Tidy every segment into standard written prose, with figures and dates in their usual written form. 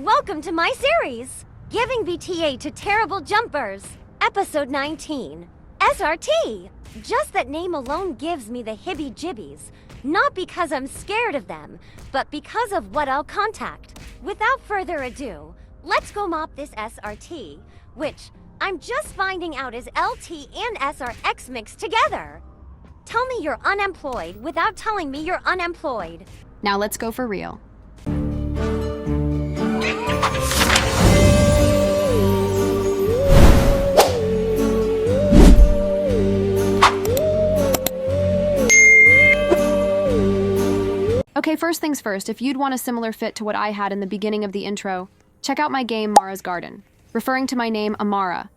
Welcome to my series, Giving BTA to Terrible Jumpers, Episode 19, SRT. Just that name alone gives me the hibby-jibbies, not because I'm scared of them, but because of what I'll contact. Without further ado, let's go mop this SRT, which I'm just finding out is LT and SRX mixed together. Tell me you're unemployed without telling me you're unemployed. Now let's go for real. Okay, first things first, if you'd want a similar fit to what I had in the beginning of the intro, check out my game Mara's Garden, referring to my name Amara.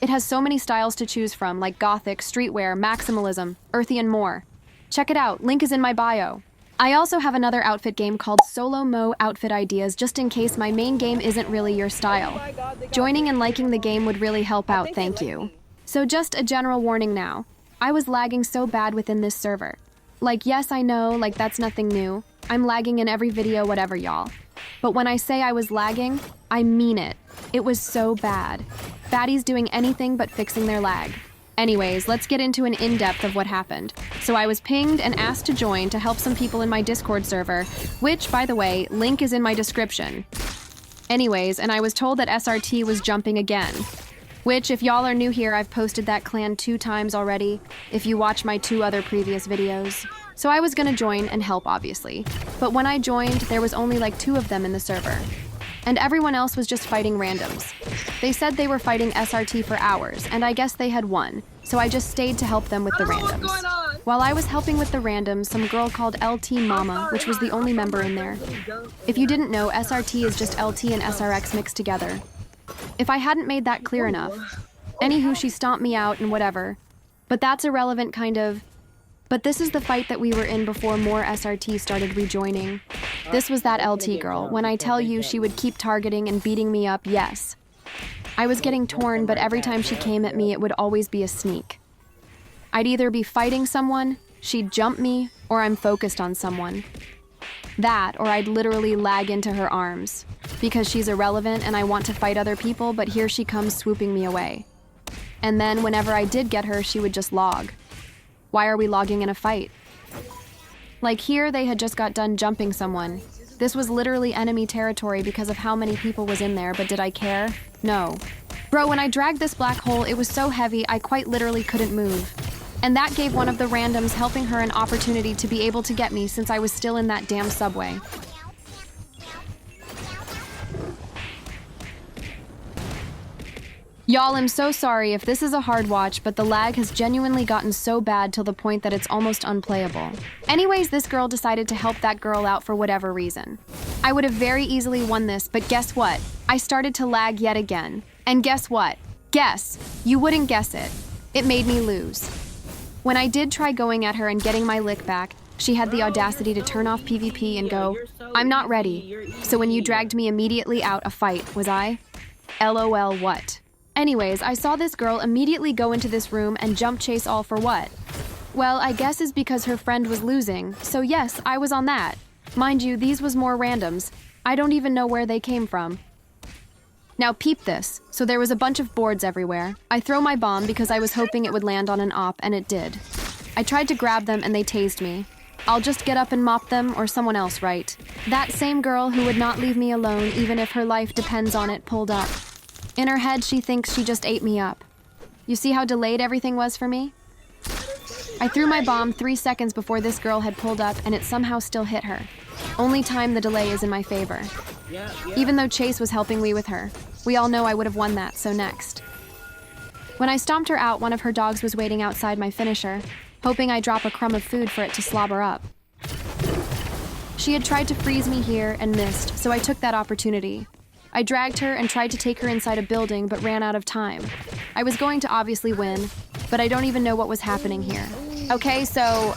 It has so many styles to choose from, like gothic, streetwear, maximalism, earthy, and more. Check it out, link is in my bio. I also have another outfit game called Solo Mo Outfit Ideas, just in case my main game isn't really your style. Joining and liking the game would really help out, thank you. So just a general warning now. I was lagging so bad within this server. Like, yes, I know, like that's nothing new. I'm lagging in every video, whatever, y'all. But when I say I was lagging, I mean it. It was so bad. Baddies doing anything but fixing their lag. Anyways, let's get into an in-depth of what happened. So I was pinged and asked to join to help some people in my Discord server, which, by the way, link is in my description. Anyways, and I was told that SRT was jumping again. Which, if y'all are new here, I've posted that clan 2 times already, if you watch my 2 other previous videos. So I was gonna join and help, obviously. But when I joined, there was only like 2 of them in the server. And everyone else was just fighting randoms. They said they were fighting SRT for hours, and I guess they had won, so I just stayed to help them with the randoms. While I was helping with the randoms, some girl called LT Mama, which was the only member in there. If you didn't know, SRT is just LT and SRX mixed together. If I hadn't made that clear enough. Anywho, she stomped me out and whatever. But that's irrelevant, kind of. But this is the fight that we were in before more SRT started rejoining. This was that LT girl. When I tell you she would keep targeting and beating me up, yes. I was getting torn, but every time she came at me, it would always be a sneak. I'd either be fighting someone, she'd jump me, or I'm focused on someone. That, or I'd literally lag into her arms. Because she's irrelevant and I want to fight other people, but here she comes swooping me away. And then whenever I did get her, she would just log. Why are we logging in a fight? Like here, they had just got done jumping someone. This was literally enemy territory because of how many people was in there, but did I care? No. Bro, when I dragged this black hole, it was so heavy, I quite literally couldn't move. And that gave one of the randoms helping her an opportunity to be able to get me since I was still in that damn subway. Y'all, I'm so sorry if this is a hard watch, but the lag has genuinely gotten so bad till the point that it's almost unplayable. Anyways, this girl decided to help that girl out for whatever reason. I would have very easily won this, but guess what? I started to lag yet again. And guess what? Guess. You wouldn't guess it. It made me lose. When I did try going at her and getting my lick back, she had the audacity to turn off PvP and go, "I'm not ready. So when you dragged me immediately out a fight, was I? LOL what?" Anyways, I saw this girl immediately go into this room and jump chase all for what? Well, I guess is because her friend was losing, so yes, I was on that. Mind you, these was more randoms. I don't even know where they came from. Now peep this. So there was a bunch of boards everywhere. I throw my bomb because I was hoping it would land on an op, and it did. I tried to grab them and they tased me. I'll just get up and mop them, or someone else, right? That same girl who would not leave me alone even if her life depends on it pulled up. In her head, she thinks she just ate me up. You see how delayed everything was for me? I threw my bomb 3 seconds before this girl had pulled up, and it somehow still hit her. Only time the delay is in my favor. Even though Chase was helping me with her. We all know I would have won that, so next. When I stomped her out, one of her dogs was waiting outside my finisher, hoping I drop a crumb of food for it to slobber up. She had tried to freeze me here and missed, so I took that opportunity. I dragged her and tried to take her inside a building, but ran out of time. I was going to obviously win, but I don't even know what was happening here. Okay, so,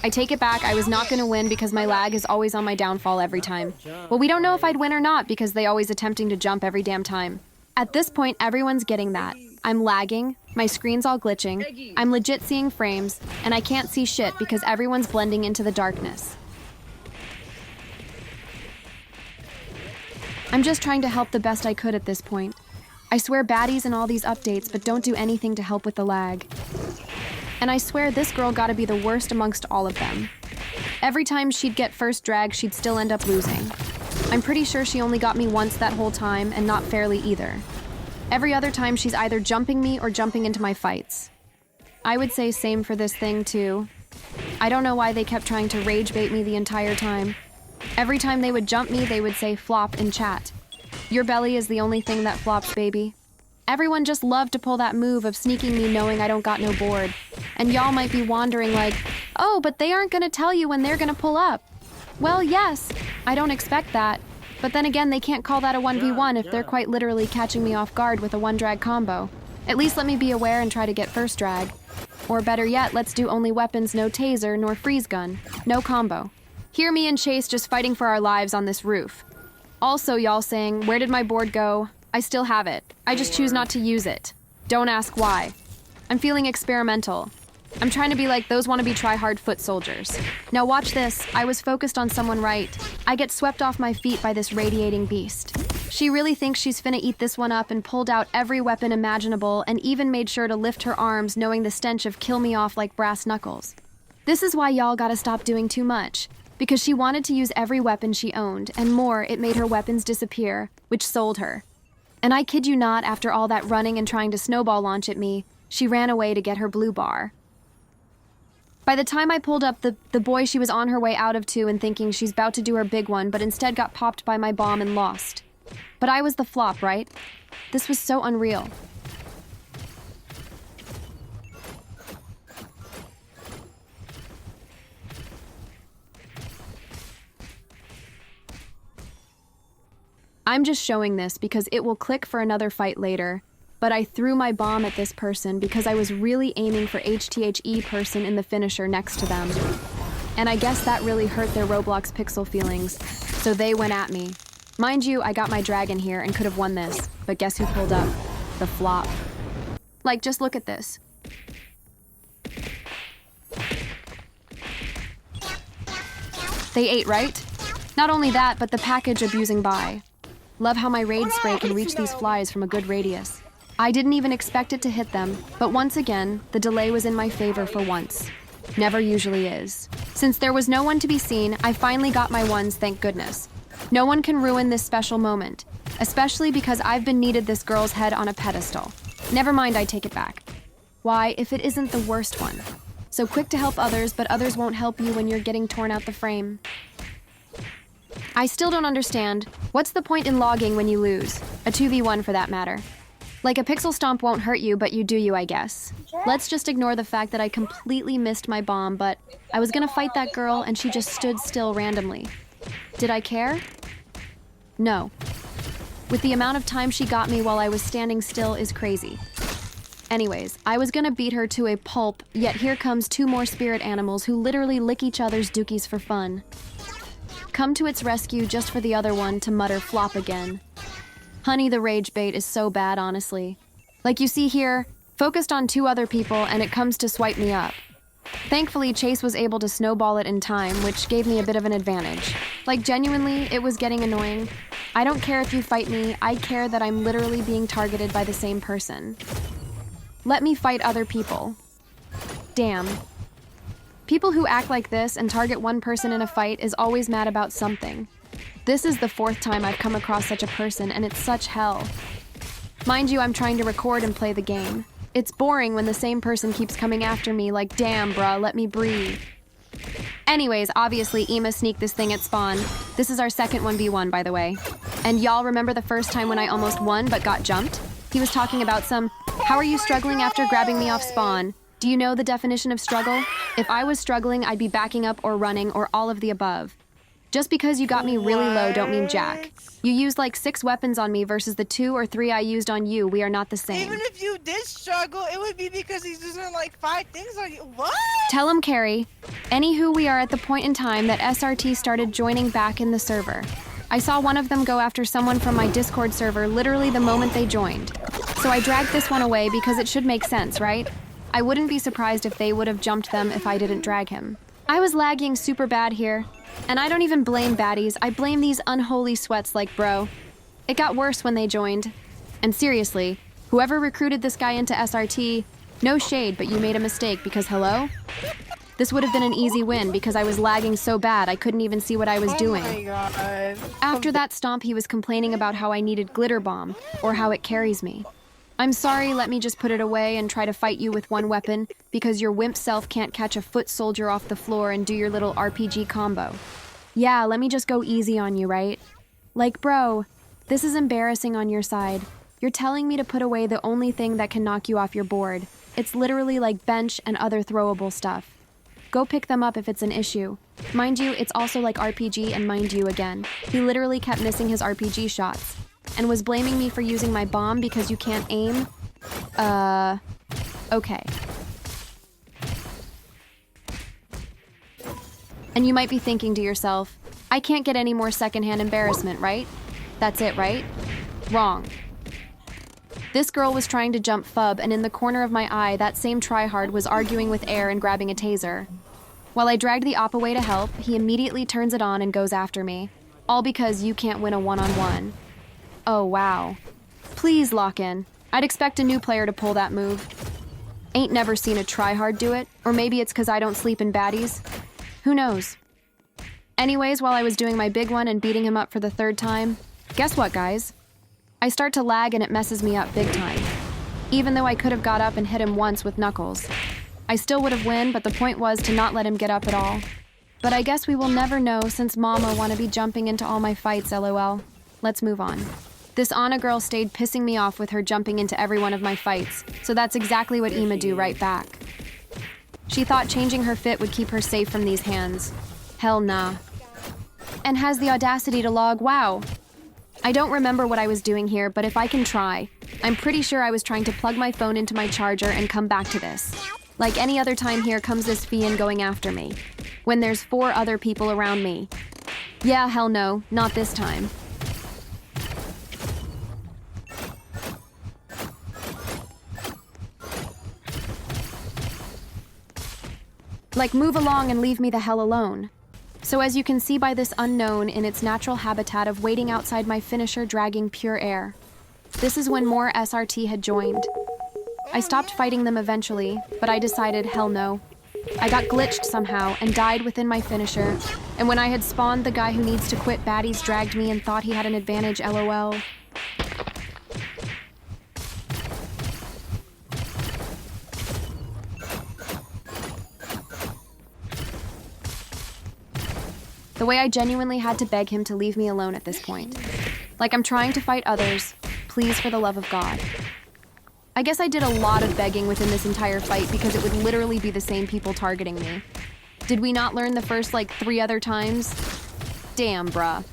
I take it back. I was not gonna win because my lag is always on my downfall every time. Well, we don't know if I'd win or not because they always attempting to jump every damn time. At this point, everyone's getting that. I'm lagging, my screen's all glitching, I'm legit seeing frames, and I can't see shit because everyone's blending into the darkness. I'm just trying to help the best I could at this point. I swear baddies and all these updates, but don't do anything to help with the lag. And I swear this girl gotta be the worst amongst all of them. Every time she'd get first drag, she'd still end up losing. I'm pretty sure she only got me once that whole time, and not fairly either. Every other time she's either jumping me or jumping into my fights. I would say same for this thing too. I don't know why they kept trying to rage bait me the entire time. Every time they would jump me, they would say flop in chat. Your belly is the only thing that flops, baby. Everyone just loved to pull that move of sneaking me knowing I don't got no board. And y'all might be wondering like, oh, but they aren't gonna tell you when they're gonna pull up. Well, yes, I don't expect that. But then again, they can't call that a 1v1 if they're quite literally catching me off guard with a one drag combo. At least let me be aware and try to get first drag. Or better yet, let's do only weapons, no taser, nor freeze gun, no combo. Hear me and Chase just fighting for our lives on this roof. Also, y'all saying, where did my board go? I still have it. I just choose not to use it. Don't ask why. I'm feeling experimental. I'm trying to be like those wannabe try-hard foot soldiers. Now watch this. I was focused on someone right. I get swept off my feet by this radiating beast. She really thinks she's finna eat this one up and pulled out every weapon imaginable and even made sure to lift her arms knowing the stench of kill me off like brass knuckles. This is why y'all gotta stop doing too much. Because she wanted to use every weapon she owned, and more, it made her weapons disappear, which sold her. And I kid you not, after all that running and trying to snowball launch at me, she ran away to get her blue bar. By the time I pulled up, the boy she was on her way out of to and thinking she's about to do her big one, but instead got popped by my bomb and lost. But I was the flop, right? This was so unreal. I'm just showing this because it will click for another fight later, but I threw my bomb at this person because I was really aiming for HTHE person in the finisher next to them. And I guess that really hurt their Roblox pixel feelings, so they went at me. Mind you, I got my dragon here and could have won this, but guess who pulled up? The flop. Like, just look at this. They ate, right? Not only that, but the package abusing by. Love how my raid spray can reach these flies from a good radius. I didn't even expect it to hit them, but once again, the delay was in my favor for once. Never usually is. Since there was no one to be seen, I finally got my ones, thank goodness. No one can ruin this special moment, especially because I've been needed this girl's head on a pedestal. Never mind, I take it back. Why, if it isn't the worst one? So quick to help others, but others won't help you when you're getting torn out the frame. I still don't understand. What's the point in logging when you lose? A 2v1 for that matter. Like a pixel stomp won't hurt you, but you do you, I guess. Let's just ignore the fact that I completely missed my bomb, but I was gonna fight that girl and she just stood still randomly. Did I care? No. With the amount of time she got me while I was standing still is crazy. Anyways, I was gonna beat her to a pulp, yet here comes two more spirit animals who literally lick each other's dookies for fun. Come to its rescue just for the other one to mutter flop again. Honey, the rage bait is so bad, honestly. Like you see here, focused on two other people and it comes to swipe me up. Thankfully, Chase was able to snowball it in time, which gave me a bit of an advantage. Like genuinely, it was getting annoying. I don't care if you fight me, I care that I'm literally being targeted by the same person. Let me fight other people. Damn. People who act like this and target one person in a fight is always mad about something. This is the 4th time I've come across such a person, and it's such hell. Mind you, I'm trying to record and play the game. It's boring when the same person keeps coming after me like, damn, bruh, let me breathe. Anyways, obviously, Ema sneaked this thing at spawn. This is our second 1v1, by the way. And y'all remember the first time when I almost won but got jumped? He was talking about some, how are you struggling after grabbing me off spawn? Do you know the definition of struggle? If I was struggling, I'd be backing up or running or all of the above. Just because you got me really low don't mean jack. You used like 6 weapons on me versus the 2 or 3 I used on you. We are not the same. Even if you did struggle, it would be because he's using like 5 things on you. What? Tell him, Carrie. Anywho, we are at the point in time that SRT started joining back in the server. I saw one of them go after someone from my Discord server literally the moment they joined. So I dragged this one away because it should make sense, right? I wouldn't be surprised if they would have jumped them if I didn't drag him. I was lagging super bad here. And I don't even blame baddies, I blame these unholy sweats like bro. It got worse when they joined. And seriously, whoever recruited this guy into SRT, no shade, but you made a mistake because hello? This would have been an easy win because I was lagging so bad I couldn't even see what I was doing. Oh my god. After that stomp, he was complaining about how I needed glitter bomb, or how it carries me. I'm sorry, let me just put it away and try to fight you with one weapon, because your wimp self can't catch a foot soldier off the floor and do your little RPG combo. Yeah, let me just go easy on you, right? Like, bro, this is embarrassing on your side. You're telling me to put away the only thing that can knock you off your board. It's literally like bench and other throwable stuff. Go pick them up if it's an issue. Mind you, it's also like RPG and mind you again. He literally kept missing his RPG shots. And was blaming me for using my bomb because you can't aim? Okay. And you might be thinking to yourself, I can't get any more secondhand embarrassment, right? That's it, right? Wrong. This girl was trying to jump Fub, and in the corner of my eye, that same tryhard was arguing with Air and grabbing a taser. While I dragged the op away to help, he immediately turns it on and goes after me. All because you can't win a one-on-one. Oh, wow. Please lock in. I'd expect a new player to pull that move. Ain't never seen a tryhard do it, or maybe it's because I don't sleep in baddies. Who knows? Anyways, while I was doing my big one and beating him up for the third time, guess what, guys? I start to lag and it messes me up big time. Even though I could have got up and hit him once with knuckles. I still would have won, but the point was to not let him get up at all. But I guess we will never know since Mama wanna be jumping into all my fights, lol. Let's move on. This Anna girl stayed pissing me off with her jumping into every one of my fights, so that's exactly what Ima do right back. She thought changing her fit would keep her safe from these hands. Hell nah. And has the audacity to log, wow. I don't remember what I was doing here, but if I can try. I'm pretty sure I was trying to plug my phone into my charger and come back to this. Like any other time, here comes this fiend going after me. When there's 4 other people around me. Yeah, hell no, not this time. Like, move along and leave me the hell alone. So as you can see by this unknown in its natural habitat of waiting outside my finisher dragging pure air. This is when more SRT had joined. I stopped fighting them eventually, but I decided hell no. I got glitched somehow and died within my finisher, and when I had spawned, the guy who needs to quit Baddies dragged me and thought he had an advantage, lol. The way I genuinely had to beg him to leave me alone at this point. Like I'm trying to fight others, please for the love of God. I guess I did a lot of begging within this entire fight because it would literally be the same people targeting me. Did we not learn the first, 3 other times? Damn, bruh.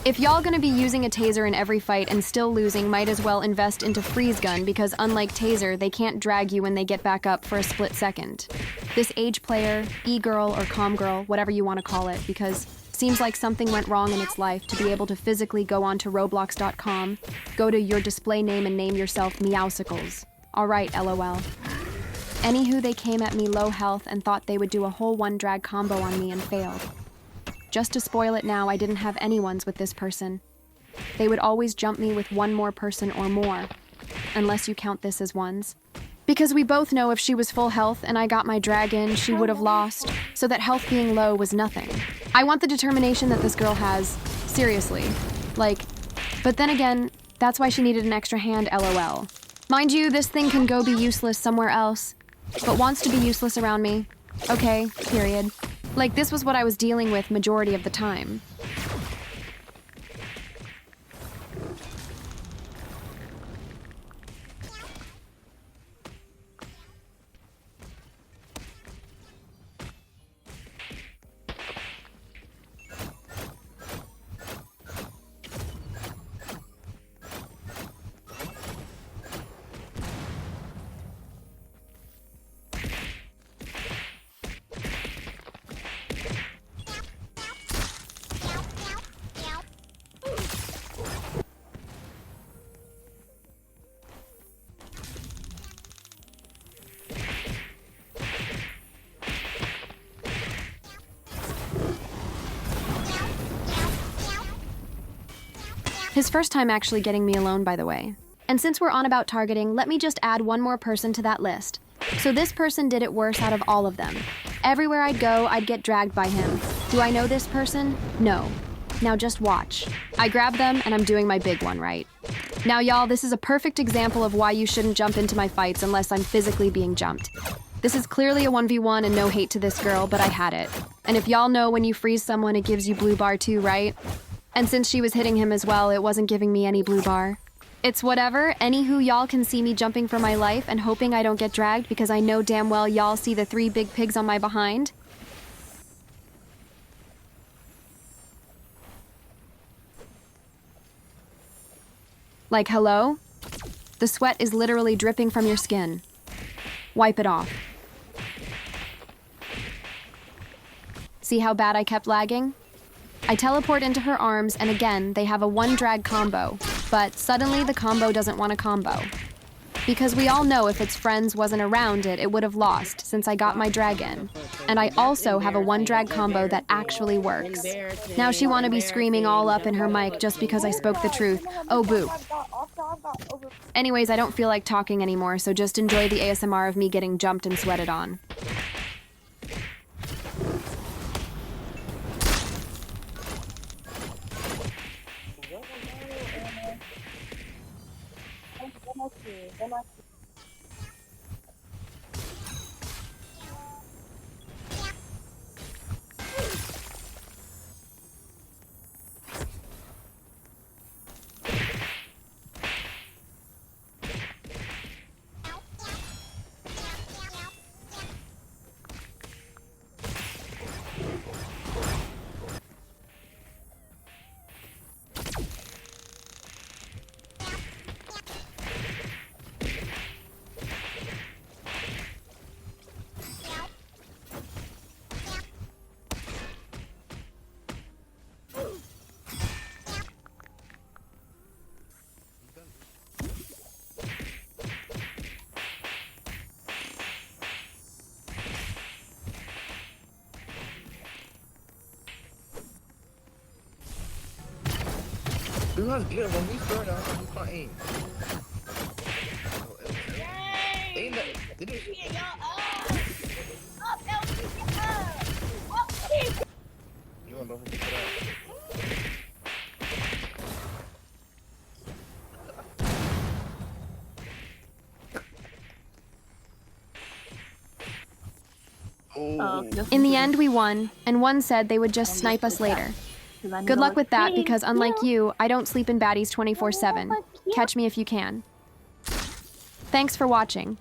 If y'all gonna be using a taser in every fight and still losing, might as well invest into freeze gun because unlike taser, they can't drag you when they get back up for a split second. This age player, e-girl or com girl, whatever you want to call it, because seems like something went wrong in its life to be able to physically go onto Roblox.com, go to your display name and name yourself Meowsicles. Alright, lol. Anywho, they came at me low health and thought they would do a whole one drag combo on me and failed. Just to spoil it now, I didn't have anyone's with this person. They would always jump me with one more person or more, unless you count this as ones. Because we both know if she was full health and I got my drag in, she would have lost, so that health being low was nothing. I want the determination that this girl has, seriously. But then again, that's why she needed an extra hand, lol. Mind you, this thing can go be useless somewhere else, but wants to be useless around me. Okay, period. This was what I was dealing with majority of the time. His first time actually getting me alone, by the way. And since we're on about targeting, let me just add one more person to that list. So this person did it worse out of all of them. Everywhere I'd go, I'd get dragged by him. Do I know this person? No. Now just watch. I grab them and I'm doing my big one, right? Now y'all, this is a perfect example of why you shouldn't jump into my fights unless I'm physically being jumped. This is clearly a 1v1 and no hate to this girl, but I had it. And if y'all know when you freeze someone, it gives you blue bar too, right? And since she was hitting him as well, it wasn't giving me any blue bar. It's whatever. Anywho, y'all can see me jumping for my life and hoping I don't get dragged because I know damn well y'all see the 3 big pigs on my behind. Like, hello? The sweat is literally dripping from your skin. Wipe it off. See how bad I kept lagging? I teleport into her arms, and again, they have a 1-drag combo, but suddenly the combo doesn't want a combo. Because we all know if its friends wasn't around it, it would have lost, since I got my drag in. And I also have a 1-drag combo that actually works. Now she wanna be screaming all up in her mic just because I spoke the truth. Oh, boo. Anyways, I don't feel like talking anymore, so just enjoy the ASMR of me getting jumped and sweated on. We was good when we started out, we fighting. Ain't that, did it? You want to pick it up? Oh. In the end, we won, and one said they would just snipe us later. Good luck with that, because unlike you, I don't sleep in Baddies 24/7. Catch me if you can. Thanks for watching.